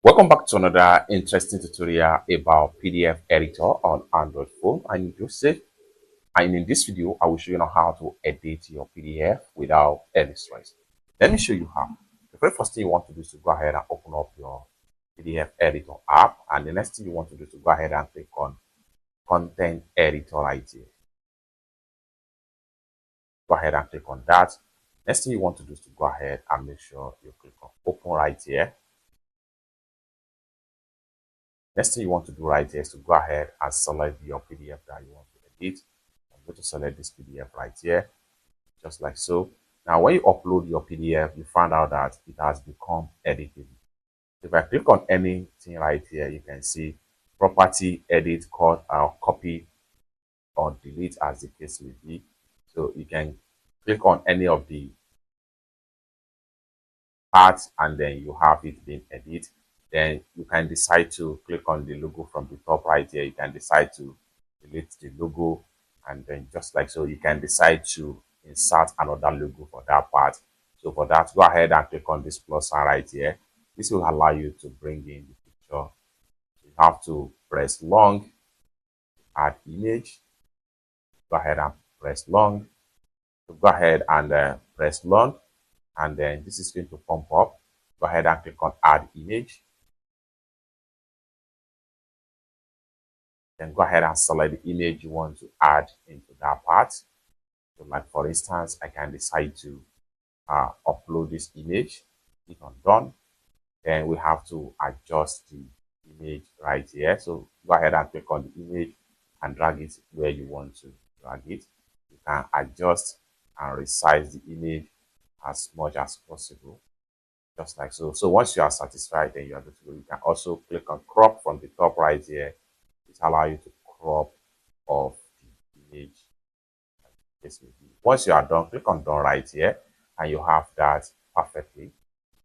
Welcome back to another interesting tutorial about PDF editor on Android phone. I'm Joseph, and in this video, I will show you how to edit your PDF without any stress. Let me show you how. The very first thing you want to do is to go ahead and open up your PDF editor app, and the next thing you want to do is to go ahead and click on Content Editor right here. Go ahead and click on that. Next thing you want to do is to go ahead and make sure you click on Open right here. Next thing you want to do right here is to go ahead and select your PDF that you want to edit. I'm going to select this PDF right here, just like so. Now, when you upload your PDF, you find out that it has become editable. If I click on anything right here, you can see property, edit, cut, or copy, or delete as the case may be. So you can click on any of the parts and then you have it being edited. Then you can decide to click on the logo from the top right here. You can decide to delete the logo, and then just like so, you can decide to insert another logo for that part. So for that, go ahead and click on this plus sign right here. This will allow you to bring in the picture. You have to press long, add image. Go ahead and press long. So go ahead and press long, and then this is going to pump up. Go ahead and click on add image. Then go ahead and select the image you want to add into that part. So like for instance, I can decide to upload this image. Click on done. Then we have to adjust the image right here. So go ahead and click on the image and drag it where you want to drag it. You can adjust and resize the image as much as possible, just like so. So once you are satisfied, then you are good to go. You can also click on crop from the top right here. It allows you to crop off the image. Once you are done, click on done right here, and you have that perfectly. You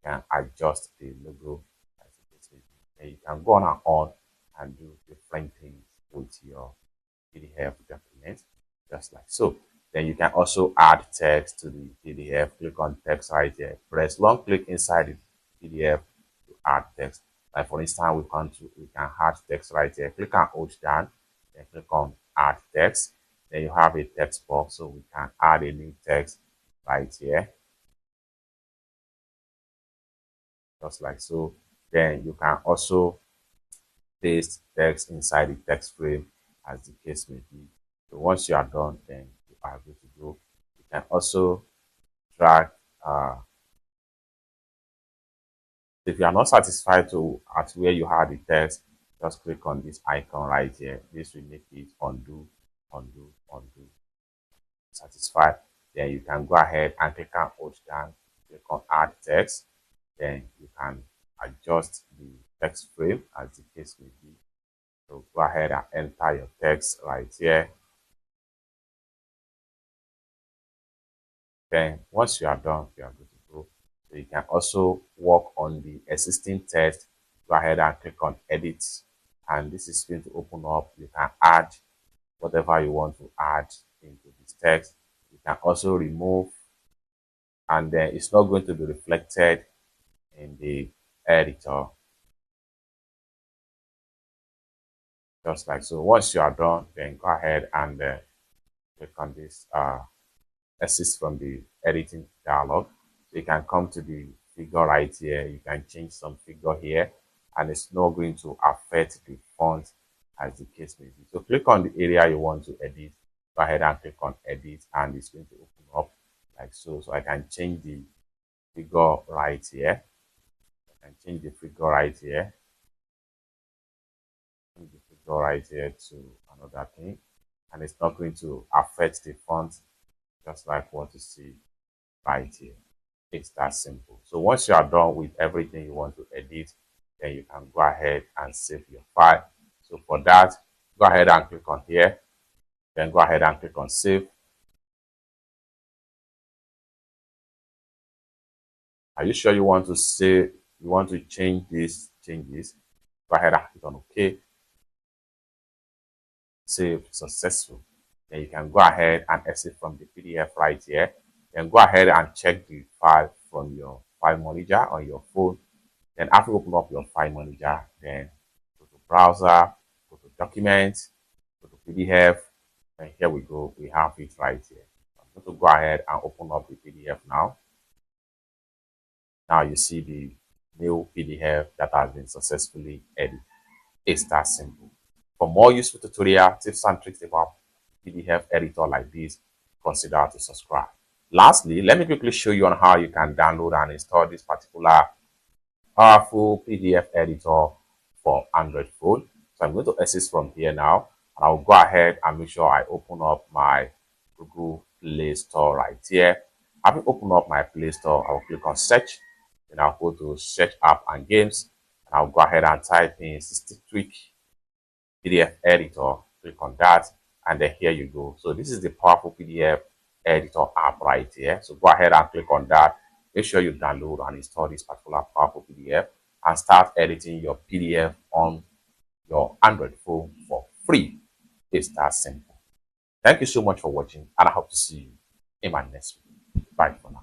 can adjust the logo as it is. And you can go on and do different things with your PDF document, just like so. Then you can also add text to the PDF. Click on text right here. Press long click inside the PDF to add text. Like for instance, we can add text right here. Click on hold down, then click on add text. Then you have a text box, so we can add a new text right here, just like so. Then you can also paste text inside the text frame as the case may be. So once you are done, then you are good to go. You can also drag. If you are not satisfied at where you had the text, just click on this icon right here. This will make it undo, undo, undo. Satisfied, then you can go ahead and click on hold down, click on add text. Then you can adjust the text frame as the case may be. So go ahead and enter your text right here. Then once you are done, you are good to go. So you can also work on the existing text. Go ahead and click on edit, and this is going to open up. You can add whatever you want to add into this text. You can also remove, and then it's not going to be reflected in the editor, just like so. Once you are done, then go ahead and click on this exit from the editing dialog. So you can come to the figure right here. You can change some figure here, and it's not going to affect the font as the case may be. So click on the area you want to edit. Go ahead and click on edit, and it's going to open up like so. So I can change the figure right here. I can change the figure right here. Change the figure right here to another thing, and it's not going to affect the font, just like what you see right here. It's that simple. So once you are done with everything you want to edit, then you can go ahead and save your file. So for that, go ahead and click on here, then go ahead and click on save. Are you sure you want to save? You want to change these changes? Go ahead and click on OK. Save successful. Then you can go ahead and exit from the PDF right here. Then go ahead and check the file from your file manager on your phone. Then after you open up your file manager, then go to browser, go to documents, go to PDF, and here we go. We have it right here. I'm going to go ahead and open up the PDF now. Now you see the new PDF that has been successfully edited. It's that simple. For more useful tutorial tips and tricks about PDF editor like this, consider to subscribe. Lastly, let me quickly show you on how you can download and install this particular powerful PDF editor for Android phone. So I'm going to exit from here now, and I'll go ahead and make sure I open up my Google Play Store right here. Having opened up my Play Store, I'll click on search, then I'll go to search app and games, and I'll go ahead and type in 60tweak PDF editor, click on that, and then here you go. So this is the powerful PDF editor app right here. So go ahead and click on that. Make sure you download and install this particular powerful PDF and start editing your PDF on your Android phone for free. It's that simple. Thank you so much for watching, and I hope to see you in my next video. Bye for now.